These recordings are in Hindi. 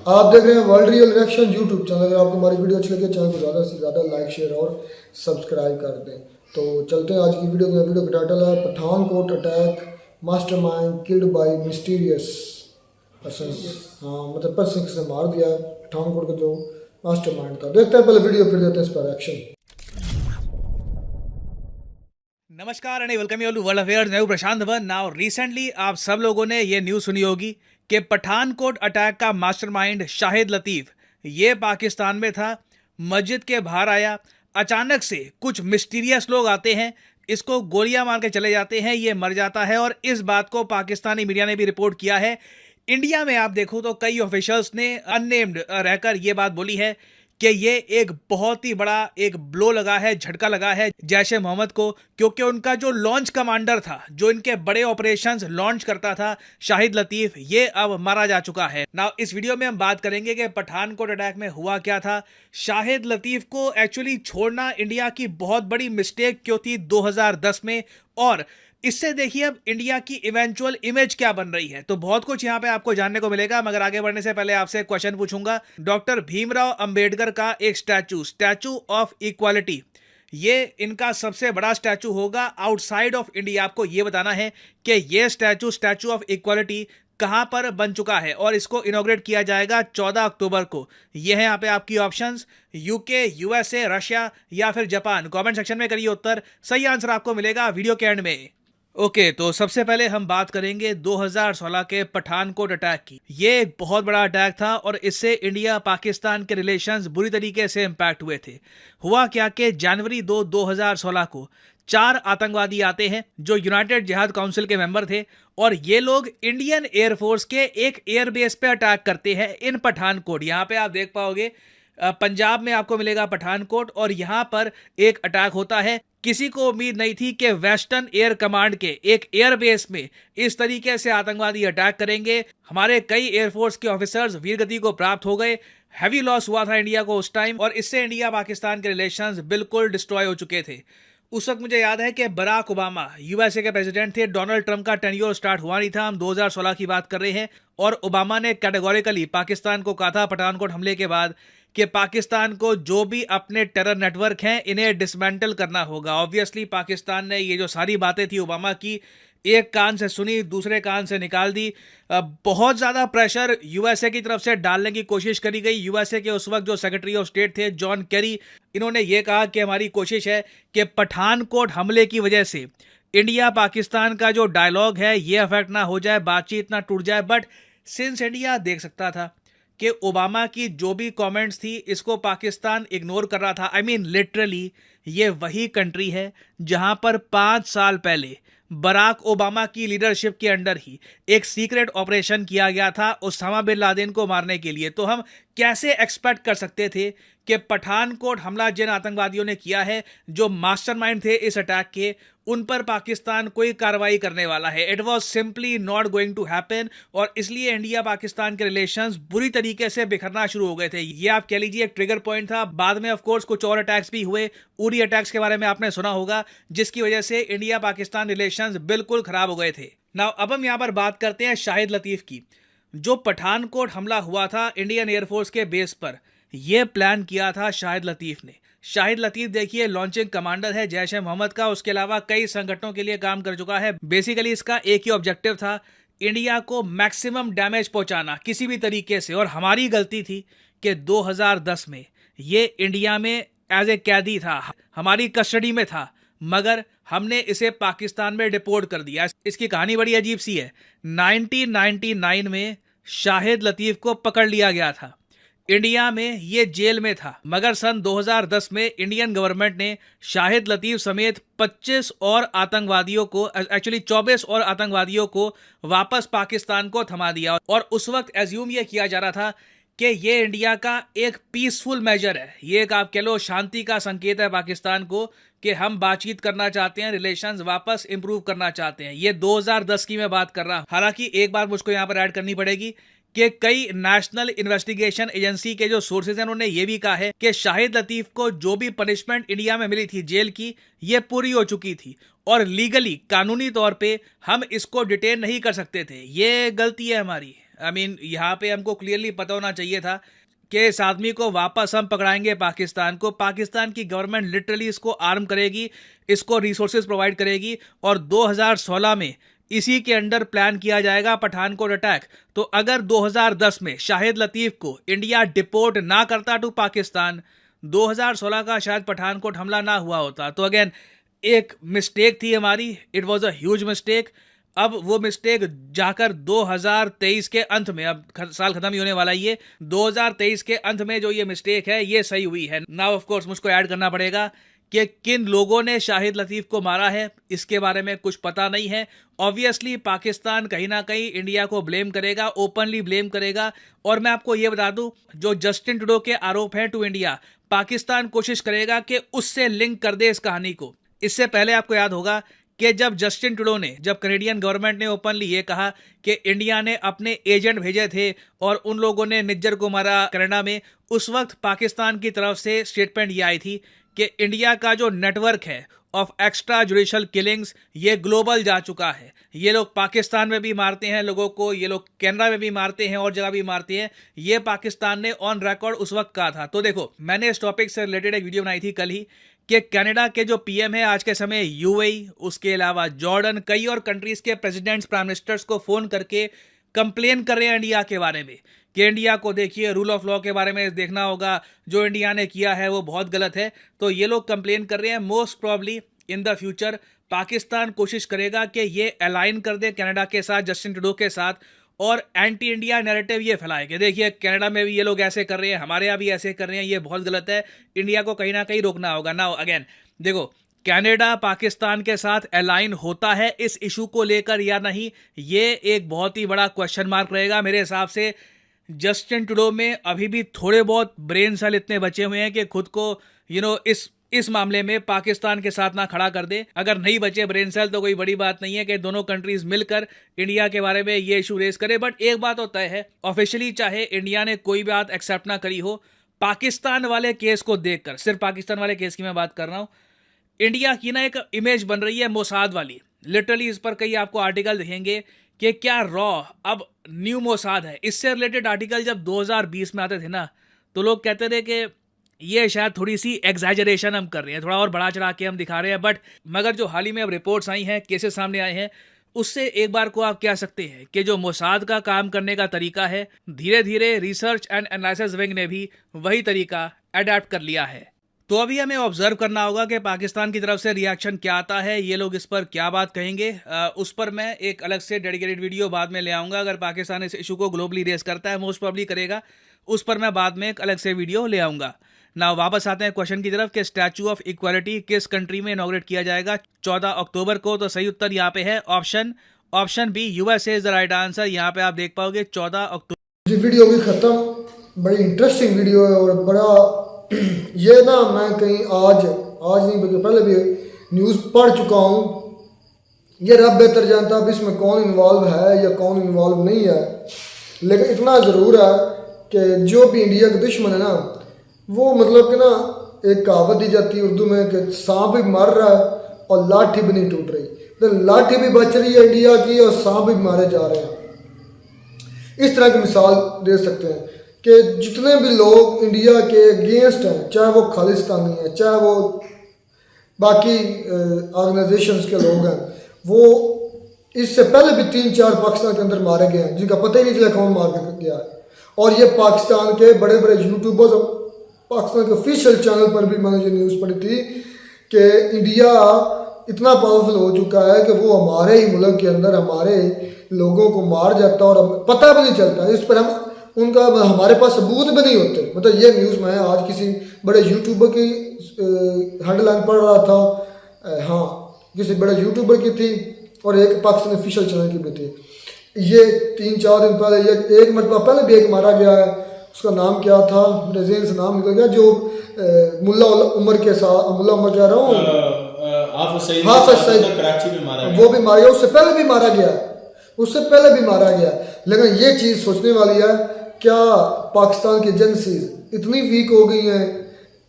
आप देख रहे हैं world real reaction YouTube channel. अगर आपको हमारी वीडियो अच्छी लगे चैनल को ज़्यादा से ज़्यादा लाइक शेयर और सब्सक्राइब कर दें। तो चलते हैं आज की वीडियो में। वीडियो का टाइटल है Pathankot attack mastermind killed by mysterious person. हाँ मतलब पर्सन से मार दिया है पठानकोट का जो मास्टरमाइंड था। देखते हैं पहले वीडियो, फिर देते हैं इस पर रिएक्शन। नमस्कार and welcome you all to world affairs. मैं हूं प्रशांत धवन। नाउ रिसेंटली आप सब लोगों ने ये न्यूज़ सुनी होगी कि पठानकोट अटैक का मास्टरमाइंड शाहिद लतीफ़ ये पाकिस्तान में था, मस्जिद के बाहर आया, अचानक से कुछ मिस्टीरियस लोग आते हैं, इसको गोलियां मार के चले जाते हैं, ये मर जाता है। और इस बात को पाकिस्तानी मीडिया ने भी रिपोर्ट किया है। इंडिया में आप देखो तो कई ऑफिशियल्स ने अननेम्ड रहकर ये बात बोली है कि ये एक बहुत ही बड़ा एक ब्लो लगा है, झटका लगा है जैश ए मोहम्मद को, क्योंकि उनका जो लॉन्च कमांडर था, जो इनके बड़े ऑपरेशंस लॉन्च करता था, शाहिद लतीफ़, ये अब मारा जा चुका है। नाउ इस वीडियो में हम बात करेंगे कि पठानकोट अटैक में हुआ क्या था। शाहिद लतीफ़ को एक्चुअली छोड़ना इंडिया की बहुत बड़ी मिस्टेक क्यों थी 2010 में, और इससे देखिए अब इंडिया की इवेंचुअल इमेज क्या बन रही है। तो बहुत कुछ यहाँ पे आपको जानने को मिलेगा, मगर आगे बढ़ने से पहले आपसे एक क्वेश्चन पूछूंगा। डॉक्टर भीमराव अंबेडकर का एक स्टैचू ऑफ इक्वालिटी, ये इनका सबसे बड़ा स्टैचू होगा आउटसाइड ऑफ इंडिया। आपको ये बताना है कि ये स्टैचू ऑफ इक्वालिटी कहां पर बन चुका है, और इसको इनॉग्रेट किया जाएगा 14 अक्टूबर को। ये है यहाँ पे आपकी ऑप्शंस, यूके, यूएसए, रशिया या फिर जापान। कमेंट सेक्शन में करिए उत्तर, सही आंसर आपको मिलेगा वीडियो के एंड में। ओके तो सबसे पहले हम बात करेंगे 2016 के पठानकोट अटैक की। ये एक बहुत बड़ा अटैक था और इससे इंडिया पाकिस्तान के रिलेशंस बुरी तरीके से इंपैक्ट हुए थे। हुआ क्या कि जनवरी 2016 को 4 आतंकवादी आते हैं जो यूनाइटेड जिहाद काउंसिल के मेंबर थे, और ये लोग इंडियन एयरफोर्स के एक एयरबेस पे अटैक करते हैं इन पठानकोट। यहाँ पे आप देख पाओगे पंजाब में आपको मिलेगा पठानकोट, और यहाँ पर एक अटैक होता है। किसी को उम्मीद नहीं थी कि वेस्टर्न एयर कमांड के एक एयरबेस में इस तरीके से आतंकवादी अटैक करेंगे। हमारे कई एयरफोर्स के ऑफिसर्स वीरगति को प्राप्त हो गए, हैवी लॉस हुआ था इंडिया को उस टाइम, और इससे इंडिया पाकिस्तान के रिलेशंस बिल्कुल डिस्ट्रॉय हो चुके थे। उस वक्त मुझे याद है कि बराक ओबामा यूएसए के प्रेसिडेंट थे, डोनाल्ड ट्रंप का टेन्योर स्टार्ट हुआ नहीं था, हम 2016 की बात कर रहे हैं। और ओबामा ने कैटेगोरिकली पाकिस्तान को कहा था पठानकोट हमले के बाद कि पाकिस्तान को जो भी अपने टेरर नेटवर्क हैं इन्हें डिसमेंटल करना होगा। ऑब्वियसली पाकिस्तान ने ये जो सारी बातें थी ओबामा की, एक कान से सुनी दूसरे कान से निकाल दी। बहुत ज़्यादा प्रेशर यूएसए की तरफ से डालने की कोशिश करी गई। यूएसए के उस वक्त जो सेक्रेटरी ऑफ स्टेट थे जॉन केरी, इन्होंने ये कहा कि हमारी कोशिश है कि पठानकोट हमले की वजह से इंडिया पाकिस्तान का जो डायलॉग है ये अफेक्ट ना हो जाए, बातचीत ना टूट जाए। बट सिंस इंडिया देख सकता था कि ओबामा की जो भी कमेंट्स थी इसको पाकिस्तान इग्नोर कर रहा था। आई मीन लिटरली ये वही कंट्री है जहां पर 5 साल पहले बराक ओबामा की लीडरशिप के अंडर ही एक सीक्रेट ऑपरेशन किया गया था उसामा बिन लादेन को मारने के लिए। तो हम कैसे एक्सपेक्ट कर सकते थे कि पठानकोट हमला जिन आतंकवादियों ने किया है, जो मास्टरमाइंड थे इस अटैक के, उन पर पाकिस्तान कोई कार्रवाई करने वाला है। It was simply not going to happen, और इसलिए इंडिया पाकिस्तान के रिलेशंस बुरी तरीके से बिखरना शुरू हो गए थे। ये आप कह लीजिए एक ट्रिगर पॉइंट था। बाद में ऑफ कोर्स कुछ और अटैक्स भी हुए, उरी अटैक्स के बारे में आपने सुना होगा, जिसकी वजह से इंडिया पाकिस्तान रिलेशंस बिल्कुल खराब हो गए थे। नाउ अब हम यहाँ पर बात करते हैं शाहिद लतीफ़ की। जो पठानकोट हमला हुआ था इंडियन एयरफोर्स के बेस पर, यह प्लान किया था शाहिद लतीफ़ ने। शाहिद लतीफ़ देखिए लॉन्चिंग कमांडर है जैश ए मोहम्मद का, उसके अलावा कई संगठनों के लिए काम कर चुका है। बेसिकली इसका एक ही ऑब्जेक्टिव था, इंडिया को मैक्सिमम डैमेज पहुंचाना किसी भी तरीके से। और हमारी गलती थी कि 2010 में ये इंडिया में एज ए कैदी था, हमारी कस्टडी में था, मगर हमने इसे पाकिस्तान में डिपोर्ट कर दिया। इसकी कहानी बड़ी अजीब सी है। 1999 में शाहिद लतीफ़ को पकड़ लिया गया था, इंडिया में ये जेल में था, मगर सन 2010 में इंडियन गवर्नमेंट ने शाहिद लतीफ़ समेत 25 और आतंकवादियों को, एक्चुअली 24 और आतंकवादियों को वापस पाकिस्तान को थमा दिया। और उस वक्त एज्यूम ये किया जा रहा था कि ये इंडिया का एक पीसफुल मेजर है, ये एक आप कह लो शांति का संकेत है पाकिस्तान को कि हम बातचीत करना चाहते हैं, रिलेशंस वापस इंप्रूव करना चाहते हैं। ये 2010 की मैं बात कर रहा हूं। हालांकि एक बात मुझको यहाँ पर ऐड करनी पड़ेगी कि कई नेशनल इन्वेस्टिगेशन एजेंसी के जो सोर्सेज हैं उन्होंने ये भी कहा है कि शाहिद लतीफ़ को जो भी पनिशमेंट इंडिया में मिली थी जेल की, ये पूरी हो चुकी थी, और लीगली कानूनी तौर पे हम इसको डिटेन नहीं कर सकते थे। ये गलती है हमारी। आई मीन यहाँ पे हमको क्लियरली पता होना चाहिए था कि इस आदमी को वापस हम पकड़ाएंगे पाकिस्तान को। पाकिस्तान की गवर्नमेंट लिटरली इसको आर्म करेगी, इसको रिसोर्सेज प्रोवाइड करेगी और 2016 में इसी के अंडर प्लान किया जाएगा पठानकोट अटैक। तो अगर 2010 में शाहिद लतीफ़ को इंडिया डिपोर्ट ना करता टू पाकिस्तान, 2016 का शायद पठानकोट हमला ना हुआ होता। तो अगेन एक मिस्टेक थी हमारी, it was a huge mistake. अब वो मिस्टेक जाकर 2023 के अंत में, अब साल खत्म ही होने वाला ही है, 2023 के अंत में जो ये मिस्टेक है ये सही हुई है। नाउ ऑफ कोर्स मुझको ऐड करना पड़ेगा कि किन लोगों ने शाहिद लतीफ़ को मारा है, इसके बारे में कुछ पता नहीं है। ऑब्वियसली पाकिस्तान कहीं ना कहीं इंडिया को ब्लेम करेगा, ओपनली ब्लेम करेगा। और मैं आपको ये बता दूं, जो जस्टिन ट्रूडो के आरोप हैं टू इंडिया, पाकिस्तान कोशिश करेगा कि उससे लिंक कर दे इस कहानी को। इससे पहले आपको याद होगा कि जब जस्टिन ट्रूडो ने, जब कनेडियन गवर्नमेंट ने ओपनली ये कहा कि इंडिया ने अपने एजेंट भेजे थे और उन लोगों ने निज्जर को मारा कनाडा में, उस वक्त पाकिस्तान की तरफ से स्टेटमेंट ये आई थी कि इंडिया का जो नेटवर्क है ऑफ एक्स्ट्रा जुडिशल किलिंग्स ये ग्लोबल जा चुका है। ये लोग पाकिस्तान में भी मारते हैं लोगों को, ये लोग कनाडा में भी मारते हैं और जगह भी मारते हैं। ये पाकिस्तान ने ऑन रिकॉर्ड उस वक्त कहा था। तो देखो, मैंने इस टॉपिक से रिलेटेड एक वीडियो बनाई थी कल ही कि कनाडा के जो पीएम है आज के समय, यूएई, उसके अलावा जॉर्डन, कई और कंट्रीज के प्रेसिडेंट्स, प्राइम मिनिस्टर्स को फोन करके कंप्लेन कर रहे हैं इंडिया के बारे में कि इंडिया को देखिए, रूल ऑफ लॉ के बारे में देखना होगा, जो इंडिया ने किया है वो बहुत गलत है। तो ये लोग कंप्लेन कर रहे हैं। Most probably in the future Pakistan कोशिश करेगा कि ये अलाइन कर दे कनाडा के साथ, जस्टिन ट्रूडो के साथ, और एंटी इंडिया नैरेटिव ये फैलाए कि देखिए कनाडा में भी ये लोग ऐसे कर रहे हैं, हमारे यहाँ भी ऐसे कर रहे हैं, ये बहुत गलत है, इंडिया को कहीं ना कहीं रोकना होगा। नाउ अगेन देखो, कनाडा पाकिस्तान के साथ अलाइन होता है इस इशू को लेकर या नहीं, ये एक बहुत ही बड़ा क्वेश्चन मार्क रहेगा। मेरे हिसाब से जस्टिन ट्रूडो में अभी भी थोड़े बहुत ब्रेन सेल इतने बचे हुए हैं कि खुद को इस मामले में पाकिस्तान के साथ ना खड़ा कर दे। अगर नहीं बचे ब्रेन सेल तो कोई बड़ी बात नहीं है कि दोनों कंट्रीज मिलकर इंडिया के बारे में ये इशू रेस करे। बट एक बात तो तय है, ऑफिशियली चाहे इंडिया ने कोई बात एक्सेप्ट ना करी हो, पाकिस्तान वाले केस को देखकर, सिर्फ पाकिस्तान वाले केस की मैं बात कर रहा हूँ, इंडिया की ना एक इमेज बन रही है मोसाद वाली। लिटरली इस पर कई आपको आर्टिकल दिखेंगे कि क्या रॉ अब न्यू मोसाद है। इससे रिलेटेड आर्टिकल जब 2020 में आते थे ना, तो लोग कहते थे कि ये शायद थोड़ी सी एग्जैजरेशन हम कर रहे हैं, थोड़ा और बढ़ा चढ़ा के हम दिखा रहे हैं। बट मगर जो हाल ही में अब रिपोर्ट्स आई हैं, केसेस सामने आए हैं, उससे एक बार को आप कह सकते हैं कि जो मोसाद का काम करने का तरीका है, धीरे धीरे रिसर्च एंड एनालिसिस विंग ने भी वही तरीका अडेप्ट कर लिया है। तो अभी हमें ऑब्जर्व करना होगा कि पाकिस्तान की तरफ से रिएक्शन क्या आता है, ये लोग इस पर क्या बात कहेंगे। उस पर मैं एक अलग से डेडिकेटेड वीडियो बाद में ले आऊँगा। अगर पाकिस्तान इस इशू को ग्लोबली रेस करता है, मोस्ट प्रॉब्ली करेगा, उस पर मैं बाद में एक अलग से वीडियो ले आऊँगा। ना वापस आते हैं क्वेश्चन की तरफ कि स्टैचू ऑफ इक्वालिटी किस कंट्री में इनॉग्रेट किया जाएगा 14 अक्टूबर को। तो सही उत्तर यहाँ पे है option B, USA is the right answer. यहाँ पे आप देख पाओगे 14 अक्टूबर। जी वीडियो भी ख़त्म। बड़ी इंटरेस्टिंग वीडियो है और बड़ा ये ना, मैं कहीं आज नहीं बल्कि पहले भी न्यूज़ पढ़ चुका हूँ। ये रब बेहतर जानता अब इसमें कौन इन्वॉल्व है या कौन इन्वॉल्व नहीं है, लेकिन इतना ज़रूर है कि जो भी इंडिया का दुश्मन है ना, वो मतलब कि ना, एक कहावत दी जाती है उर्दू में कि सांप भी मर रहा है और लाठी भी नहीं टूट रही। तो लाठी भी बच रही है इंडिया की और सांप भी मारे जा रहे हैं। इस तरह की मिसाल दे सकते हैं कि जितने भी लोग इंडिया के अगेंस्ट हैं, चाहे वो खालिस्तानी हैं, चाहे वो बाकी ऑर्गेनाइजेशंस के लोग हैं, वो इससे पहले भी 3-4 पाकिस्तान के अंदर मारे गए हैं जिनका पता ही नहीं चला कौन मार गया है। और ये पाकिस्तान के बड़े बड़े यूट्यूबर्स, पाकिस्तान के ऑफिशियल चैनल पर भी मैंने ये न्यूज़ पढ़ी थी कि इंडिया इतना पावरफुल हो चुका है कि वो हमारे ही मुल्क के अंदर हमारे लोगों को मार जाता और पता भी नहीं चलता। इस पर हमारे पास सबूत भी नहीं होते। मतलब ये न्यूज़ मैं आज किसी बड़े यूट्यूबर की हेडलाइन पढ़ रहा था, हाँ किसी बड़े यूट्यूबर की थी और एक पाकिस्तान ऑफिशियल चैनल की भी थी। ये 3-4 दिन पहले, ये एक मरतबा पहले भी एक मारा गया है, उसका नाम क्या था, मेरे ज़हन से नाम निकल गया, जो मुल्ला उमर के साथ, मुल्ला उमर कह रहा हूँ, हाफिज सईद, कराची में मारा गया, वो भी मारा गया, उससे पहले भी मारा गया। लेकिन ये चीज़ सोचने वाली है, क्या पाकिस्तान की एजेंसीज इतनी वीक हो गई हैं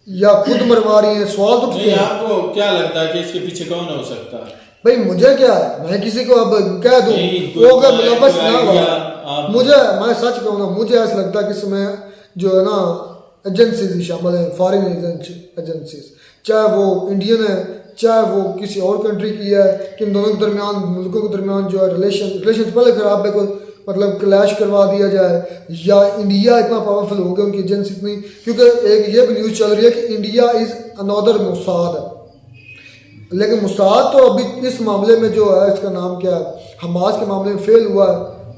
या खुद मरवा रही हैं? सवाल तो नहीं, आपको क्या लगता है कि इसके पीछे कौन हो सकता है? भाई मुझे क्या है, मैं किसी को अब कह दूं, वो अगर मुलव्वस ना हुआ, आप मैं सच कहूँ ना, मुझे ऐसा लगता है कि इसमें जो है ना एजेंसीज शामिल हैं, फॉरेन एजेंसीज, चाहे वो इंडियन है चाहे वो किसी और कंट्री की है, कि इन दोनों के दरमियान, मुल्कों के दरमियान जो है रिलेशन पहले खराब है, कोई मतलब क्लैश करवा दिया जाए, या इंडिया इतना पावरफुल हो गया, उनकी एजेंसी इतनी, क्योंकि एक ये भी न्यूज़ चल रही है कि इंडिया इज़ अनदर मोसाद है, लेकिन मोसाद तो अभी इस मामले में जो है, इसका नाम क्या है, हमास के मामले में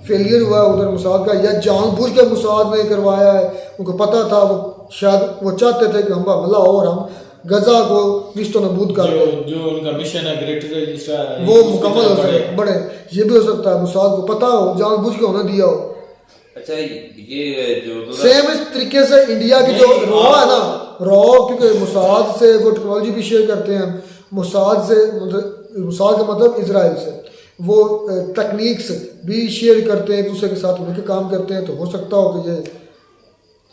फेलियर हुआ है उधर मोसाद का, या जानबूझ के मोसाद ने करवाया है, उनको पता था, वो शायद वो चाहते थे कि हम हमला हो और हम गजा को निस्तो नबूद कर दें, जो उनका मिशन है ग्रेटर वो मुकम्मल हो सके बड़े, ये भी हो सकता है मोसाद को पता हो, जानबूझ के होने दिया हो। अच्छा, ये जो सेम इस तरीके से इंडिया की जो रॉ है ना, रॉ, क्योंकि मोसाद से वो टेक्नोलॉजी भी शेयर करते हैं, मोसाद का मतलब इजराइल से वो टेक्निक्स भी शेयर करते हैं, एक दूसरे के साथ मिलकर काम करते हैं, तो हो सकता हो कि ये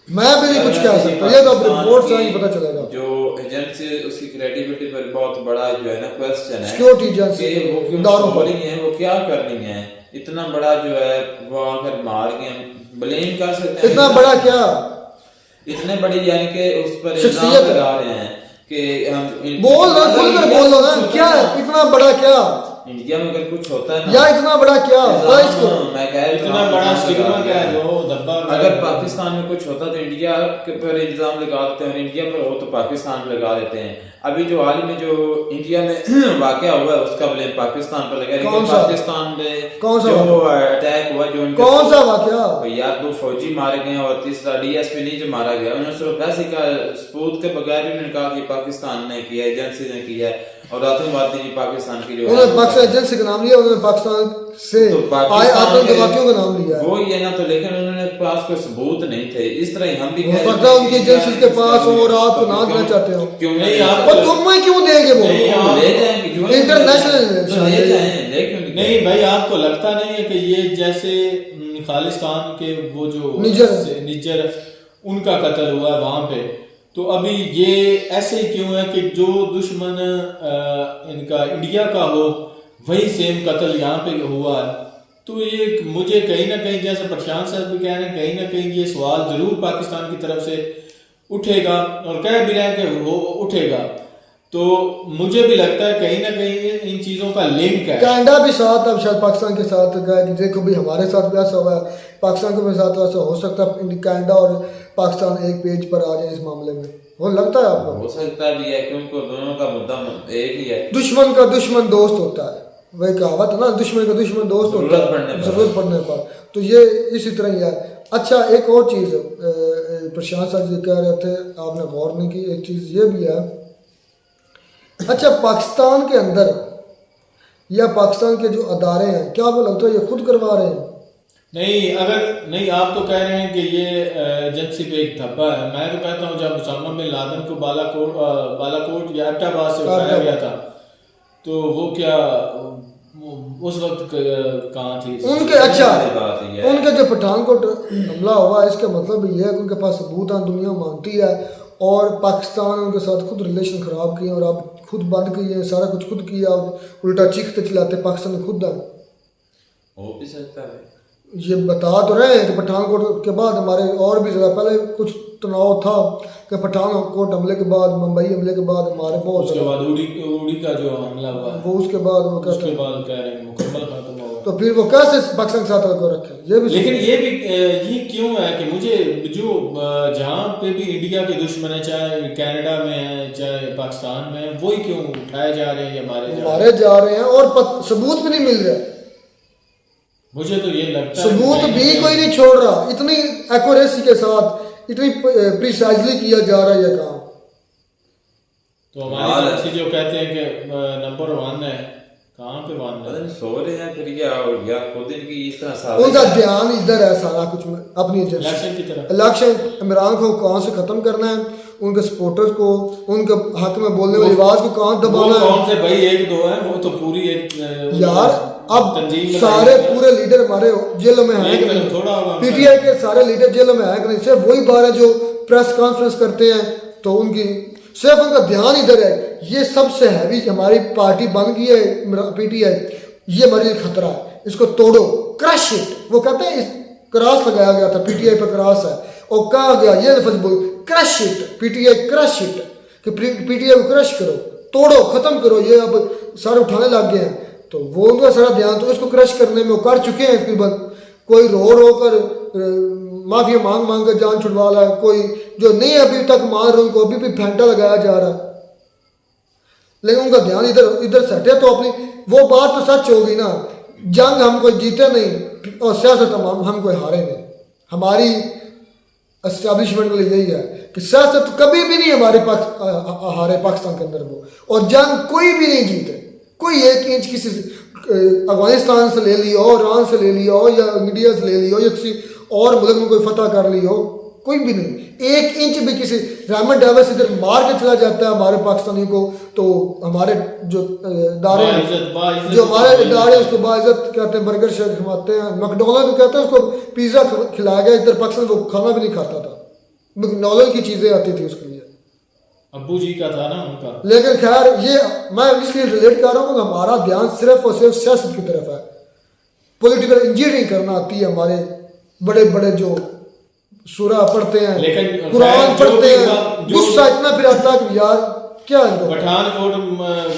मैं भी नहीं कुछ कह सकता, ये तो अब रिपोर्ट से ही पता चलेगा। जो एजेंसी उसकी क्रेडिबिलिटी पर बहुत बड़ा जो है ना क्वेश्चन है, सिक्योरिटी एजेंसी कि वो क्यों सो रही है, वो क्या कर रही है, इतना बड़ा जो है वो अगर मार के ब्लेम कर सकते हैं, इतना बड़ा क्या, इतने बड़ी यानी कि उस पर शख्सियत इल्जाम लगा रहे हैं कि हम बोल रहा खुलकर बोल लो ना, क्या है इतना बड़ा, क्या इंडिया में अगर कुछ होता है ना, या इतना बड़ा क्या, इसको मैं कह रहा हूं, इतना बड़ा स्टिग्मा क्या है जो धब्बा, अगर पाकिस्तान में कुछ होता तो इंडिया के पर इल्जाम लगा देते हैं, और इंडिया पर हो तो पाकिस्तान पर लगा देते हैं। अभी जो हाल ही में जो इंडिया में वाकया हुआ है उसका ब्लेम पाकिस्तान पर लगा, लेकिन पाकिस्तान में जो अटैक हुआ, जो कौन सा वाकया, यार 2 फौजी मारे गए और तीसरा डीएसपी नहीं जो मारा गया, उन्होंने सिर्फ वैसे का सबूत के बगैर उन्होंने कहा कि पाकिस्तान ने किया, एजेंसी ने किया है, और आतंकवादी पाकिस्तान की जो उन्होंने पाकिस्तान एजेंसी का नाम लिया, उन्होंने पाकिस्तान से आए आतंकवादियों का नाम लिया, वो ये ना, तो लेकिन उन्होंने पास कोई सबूत नहीं थे, इस तरह हम भी हो सकता है उनकी एजेंसी के पास हो और आप ना देना चाहते हो, क्यों नहीं, आप और तुम्हें क्यों देंगे वो, ले जाएंगे, क्यों इंटरनेशनल ले जाएं, ले क्यों नहीं भाई, आपको लगता नहीं है कि ये जैसे खालिस्तान के वो जो निजर उनका कत्ल हुआ है वहां पे, तो अभी ये ऐसे ही क्यों है कि जो दुश्मन इनका इंडिया का हो वही सेम कत्ल यहाँ पे हुआ है, तो ये मुझे कहीं ना कहीं, जैसे प्रशांत साहब भी कह रहे हैं, कहीं ना कहीं ये सवाल जरूर पाकिस्तान की तरफ से उठेगा, और कह भी रहे हैं कि वो उठेगा, तो मुझे भी लगता है कहीं ना कहीं इन चीजों का लिंक है। कनाडा भी साथ अब शायद पाकिस्तान के साथ गया कि देखो भी हमारे साथ भी ऐसा हुआ है, पाकिस्तान के साथ ऐसा हो सकता है, कनाडा और पाकिस्तान एक पेज पर आ जाए इस मामले में, वो लगता है आपको? हो सकता भी है, क्योंकि दोनों का मुद्दा एक ही है, दुश्मन का दुश्मन दोस्त होता है, वही कहावत है ना, दुश्मन का दुश्मन दोस्त होता है जरूरत पड़ने पर, तो ये इसी तरह ही है। अच्छा, एक और चीज़ प्रशांत साहब जी कह रहे थे, आपने गौर नहीं की, एक चीज़ ये भी है, अच्छा पाकिस्तान के अंदर या पाकिस्तान के जो अदारे हैं, क्या आपको लगता है ये खुद करवा रहे हैं? नहीं, आप तो कह रहे हैं कि ये एजेंसी पे एक धब्बा है, मैं तो कहता हूँ जब उसामा बिन लादेन को बालाकोट या एबटाबाद से उठाया गया था, तो वो क्या उस वक्त कहाँ थी उनके? अच्छा, उनके जो पठानकोट हमला हुआ, इसका मतलब ये है कि उनके पास सबूत है, दुनिया मानती है, और पाकिस्तान ने उनके साथ खुद रिलेशन खराब किए और आप खुद बंद किए, सारा कुछ खुद किया, उल्टा चीखते चिल्लाते पाकिस्तान ने खुद है। हो भी सकता है, ये बता तो रहे हैं कि पठानकोट के बाद हमारे और भी ज़्यादा पहले कुछ तनाव था कि पठानकोट हमले के बाद, मुंबई हमले के बाद हमारे बहुत, उसके बाद उड़ी का जो हमला हुआ वो उसके बाद वो उसके बाद कह रहे हैं मुकम्मल खत्म हुआ, तो फिर वो कैसे पाकिस्तान के साथ को रखे, ये भी। लेकिन ये क्यों है कि मुझे जो जहाँ पे भी इंडिया के दुश्मन है, चाहे कनाडा में है चाहे पाकिस्तान में है, वही क्यों उठाए जा रहे हैं, मारे जा रहे हैं, और सबूत भी नहीं मिल रहा, मुझे तो ये लगता है सबूत भी कोई नहीं छोड़ रहा, इतनी एक्यूरेसी के साथ, इतनी प्रिसाइजली किया जा रहा है ये काम। तो हमारी एजेंसी जो कहते हैं कि नंबर 1 है, कहाँ पे 1 है, सो रहे हैं फिर या खुद इनकी इस तरह उनका ध्यान इधर है सारा कुछ अपनी एजेंसी की तरफ, इलेक्शन इमरान को कहाँ से खत्म करना है, उनके सपोर्टर्स को, उनके हक में बोलने वाली आवाज को कहाँ दबाना है, कौन से भाई 1-2 हैं, वो तो पूरी एक यार, अब सारे पूरे लीडर हमारे जेलों में हैं कि नहीं, पीटीआई के सारे लीडर जेलों में हैं कि नहीं, सिर्फ वही 12 जो प्रेस कॉन्फ्रेंस करते हैं, तो उनकी सिर्फ उनका ध्यान इधर है। ये सबसे हैवी हमारी पार्टी बन गई है पीटीआई, ये हमारे लिए खतरा है, इसको तोड़ो, क्रश इट, वो कहते हैं क्रॉस लगाया गया था, पीटीआई पर क्रॉस है, और कहा गया ये लफ्ज बोल crush it, PTI crush it, कि पीटीआई को क्रश करो, तोड़ो, खत्म करो, ये अब सारे उठाने लग गए हैं। तो वो उनका सारा ध्यान तो इसको क्रश करने में वो कर चुके हैं तकरीबन। कोई रो कर माफिया मांग मांग कर जान छुड़वा रहा है, कोई जो नहीं अभी तक मार रहे उनको अभी भी फैंटा लगाया जा रहा है, लेकिन उनका ध्यान इधर इधर सेट है। तो अपनी वो बात तो सच होगी ना, जंग हम कोई जीते नहीं और सियासत हम कोई हारे नहीं। हमारी एस्टैब्लिशमेंट के लिए यही है कि सियासत कभी भी नहीं हमारे हारे पाकिस्तान के अंदर वो, और जंग कोई भी नहीं जीते। कोई एक इंच किसी अफगानिस्तान से ले लिया हो, ईरान से ले लिया हो, या इंडिया से ले लिया हो, या किसी और मुल्क में कोई फतह कर ली हो, कोई भी नहीं। एक इंच भी किसी रामन डेविस इधर मार के चला जाता है हमारे पाकिस्तानी को, तो हमारे जो इदारे जो हमारे इदारे उसको बाइज्जत कहते हैं, बर्गर शेक खिलाते हैं, मैकडोनल्ड कहते हैं उसको, पिज़्ज़ा खिलाया गया इधर पाकिस्तान, वो खाना भी नहीं खाता था, मैकडोनल्ड की चीज़ें आती थी उसके लिए, अब्बू जी का था ना उनका। लेकिन खैर ये मैं इसलिए रिलेट कर रहा हूँ कि हमारा ध्यान सिर्फ और सिर्फ सियासत की तरफ है। पॉलिटिकल इंजीनियरिंग करना आती है हमारे बड़े बड़े जो सूरा पढ़ते हैं, लेकिन कुरान पढ़ते हैं, गुस्सा इतना फिर आता है कि यार क्या है। पठानकोट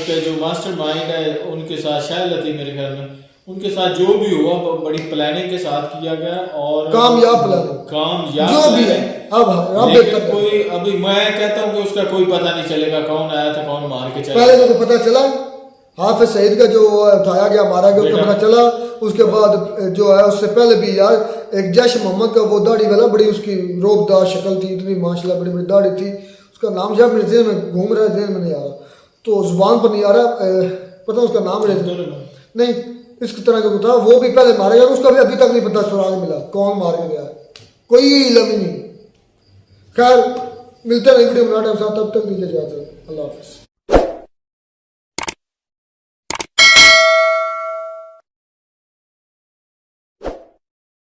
के जो मास्टर माइंड है उनके साथ शायद लतीफ़ मेरे ख्याल में उनके साथ जो भी हुआ बड़ी प्लानिंग के साथ किया गया और कामयाब प्लानिंग जो भी है। अब लेकिन कोई अभी मैं कहता हूँ कि उसका कोई पता नहीं चलेगा कौन आया था कौन मार के चला। पहले तो पता चला हाफिज सईद का जो उठाया गया मारा गया उसका पता चला, उसके बाद जो है उससे पहले भी यार एक जैश मोहम्मद का वो दाढ़ी वाला बड़ी उसकी रोबदार शक्ल थी, इतनी माशाल्लाह बड़ी बड़ी दाढ़ी थी, उसका नाम शायद मेरे जेहन में घूम रहा है, जेहन में नहीं आ रहा, तो जुबान पर नहीं आ रहा, पता उसका नाम नहीं, इस तरह का था, वो भी पहले मारा गया, उसका भी अभी तक नहीं पता सुराग मिला कौन मार के गया है, कोई इल्म ही नहीं। खैर मिलते हैं वीडियो बनाने के साथ, तब तक दीजिए इजाज़त, अल्लाह हाफिज़।